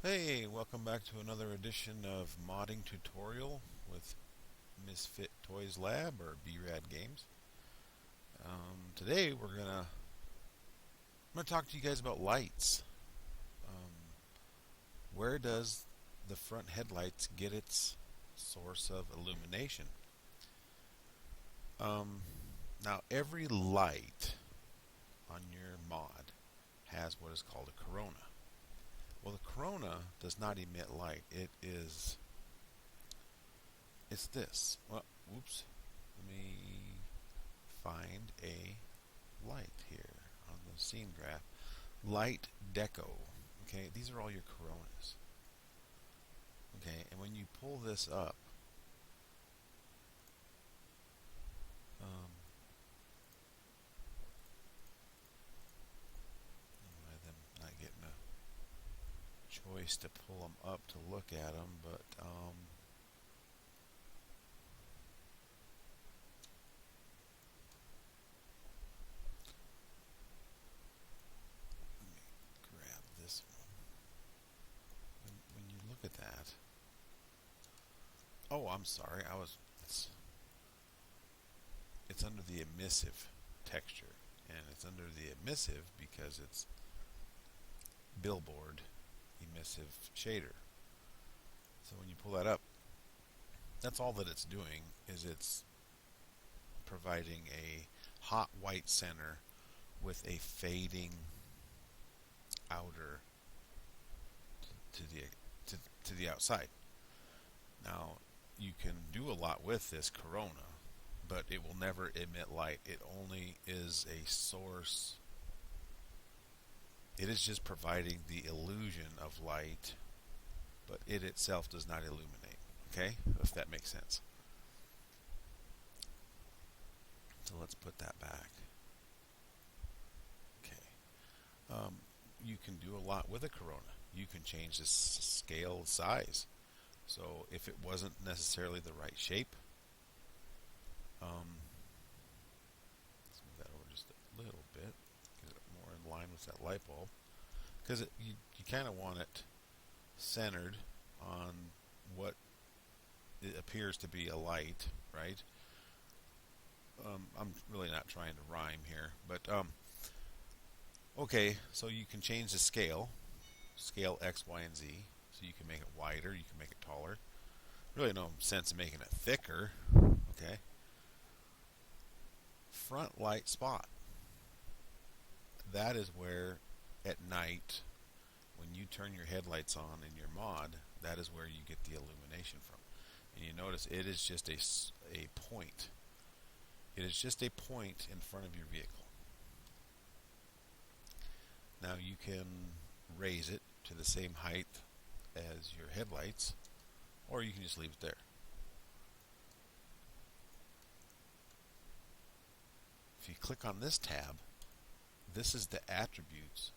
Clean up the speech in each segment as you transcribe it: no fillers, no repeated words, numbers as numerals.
Hey, welcome back to another edition of Modding Tutorial with Misfit Toys Lab or BRAD Games. Today I'm gonna talk to you guys about lights. Um, where does the front headlights get its source of illumination? Um, Now every light on your mod has what is called a corona. Well, the corona does not emit light. It's this. Well, whoops. Let me find a light here on the scene graph. Light deco. Okay, these are all your coronas. Okay, and when you pull this up, um, them not getting a choice to pull them up to look at them, but let me grab this one. When you look at that, oh, I'm sorry, it's under the emissive texture, and it's under the emissive because it's billboard emissive shader. So when you pull that up, that's all that it's doing is it's providing a hot white center with a fading outer to the to the outside. Now you can do a lot with this corona, but it will never emit light. It only is a source. It is just providing the illusion of light, but it itself does not illuminate. Okay, if that makes sense. So let's put that back. Okay. Um, you can do a lot with a corona. You can change the scale size. So if it wasn't necessarily the right shape, let's move that over just a little bit, get it more in line with that light bulb, because you kind of want it centered on what it appears to be a light, right? I'm really not trying to rhyme here, but okay, so you can change the scale X, Y, and Z. So you can make it wider, you can make it taller. Really no sense in making it thicker. Okay. Front light spot. That is where at night, when you turn your headlights on in your mod, that is where you get the illumination from. And you notice it is just a point. It is just a point in front of your vehicle. Now you can raise it to the same height as your headlights, or you can just leave it there. If you click on this tab, this is the attributes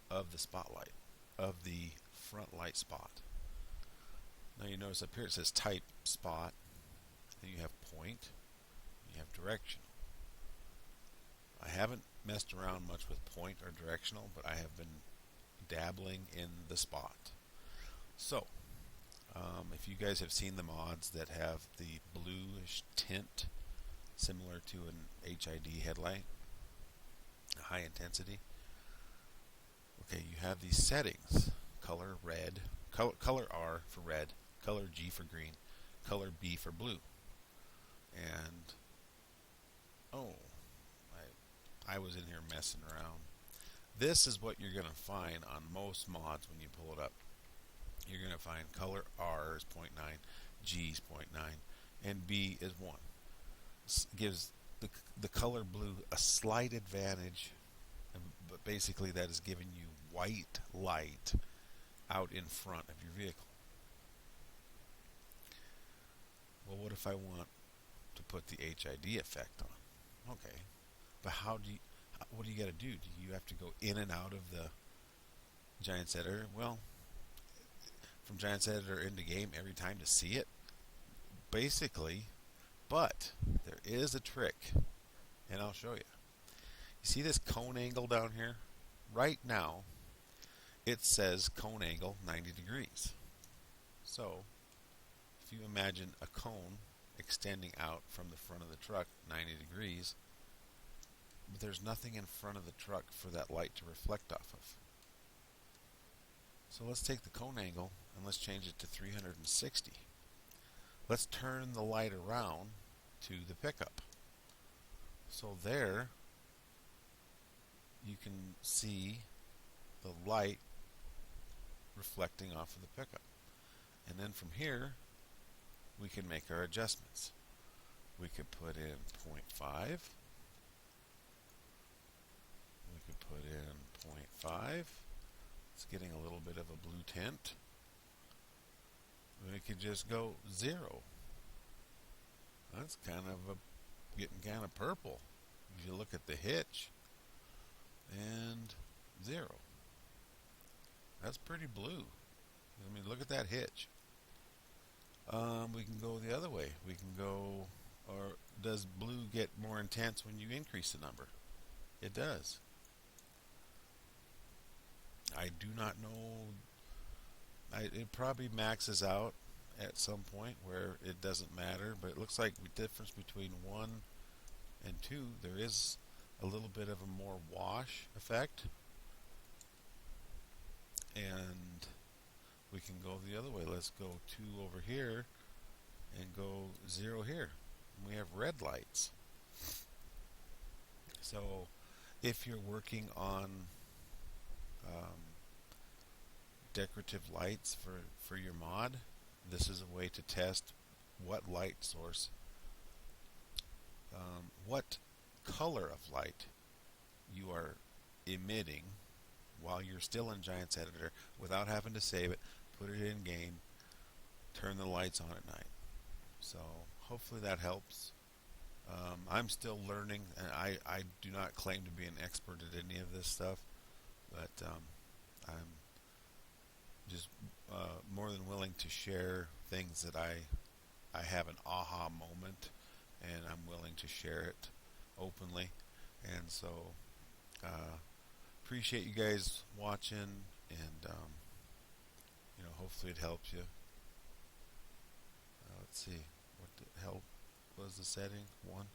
of the spotlight, of the front light spot. Now you notice up here it says type spot, then you have point, you have directional. I haven't messed around much with point or directional, but I have been dabbling in the spot. So, if you guys have seen the mods that have the bluish tint, similar to an HID headlight, high intensity, okay, you have these settings: color red, color R for red, color G for green, color B for blue, and oh, I was in here messing around. This is what you're going to find on most mods when you pull it up. You're going to find color R is 0.9, G is 0.9, and B is 1. Gives the color blue a slight advantage, but basically that is giving you white light out in front of your vehicle. Well, what if I want to put the HID effect on? Okay, but what do you got to do? Do you have to go in and out of the Giants editor? Well, from Giants editor into game every time to see it? Basically, but there is a trick, and I'll show you. You see this cone angle down here? Right now, it says cone angle 90 degrees. So if you imagine a cone extending out from the front of the truck 90 degrees, but there's nothing in front of the truck for that light to reflect off of. So let's take the cone angle and let's change it to 360. Let's turn the light around to the pickup. So there you can see the light reflecting off of the pickup. And then from here we can make our adjustments. We could put in 0.5. We could put in 0.5. It's getting a little bit of a blue tint. We could just go 0. That's getting kind of purple. If you look at the hitch, and 0. That's pretty blue. I mean, look at that hitch. We can go the other way. We can go, or does blue get more intense when you increase the number? It does. I do not know. It probably maxes out at some point where it doesn't matter, but it looks like the difference between 1 and 2, there is a little bit of a more wash effect. And we can go the other way. Let's go 2 over here and go 0 here. And we have red lights. So if you're working on decorative lights for your mod, this is a way to test what light source, what color of light you are emitting while you're still in Giants Editor without having to save it, put it in game, turn the lights on at night. So hopefully that helps. I'm still learning, and I do not claim to be an expert at any of this stuff, but I'm just more than willing to share things that I have an aha moment, and I'm willing to share it openly. And so appreciate you guys watching, and hopefully it helps you. Let's see, what the hell was the setting? 1.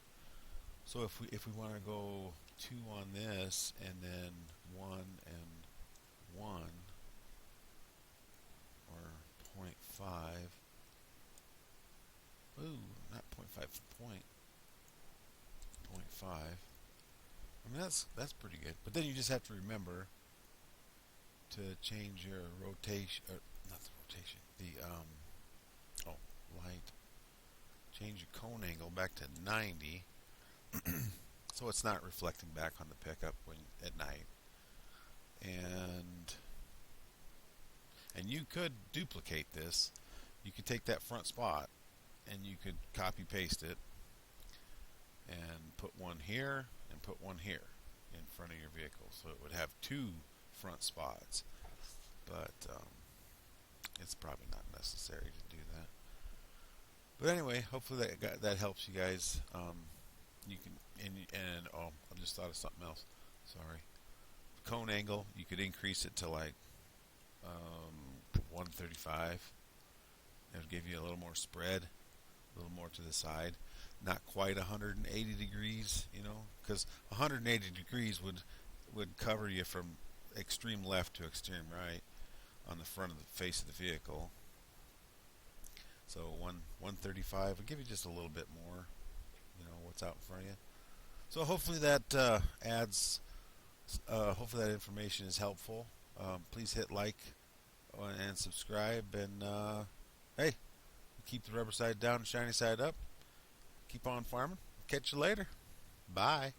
So if we want to go 2 on this, and then 1 and 1, or 0.5. Ooh, not 0.5, 0.5. I mean, that's pretty good. But then you just have to remember to change your rotation, or not the rotation, the light. Change your cone angle back to 90, so it's not reflecting back on the pickup when at night. And you could duplicate this. You could take that front spot and you could copy paste it and put one here and put one here in front of your vehicle, so it would have 2 front spots. But it's probably not necessary to do that. But anyway, hopefully that helps you guys. You can I just thought of something else. Sorry. Cone angle, you could increase it to like 135. It'll give you a little more spread, a little more to the side. Not quite 180 degrees, because 180 degrees would cover you from extreme left to extreme right on the front of the face of the vehicle. So 135 will give you just a little bit more, what's out in front of you. So hopefully that adds. Hopefully that information is helpful. Please hit like and subscribe, and hey, keep the rubber side down and shiny side up. Keep on farming. Catch you later. Bye.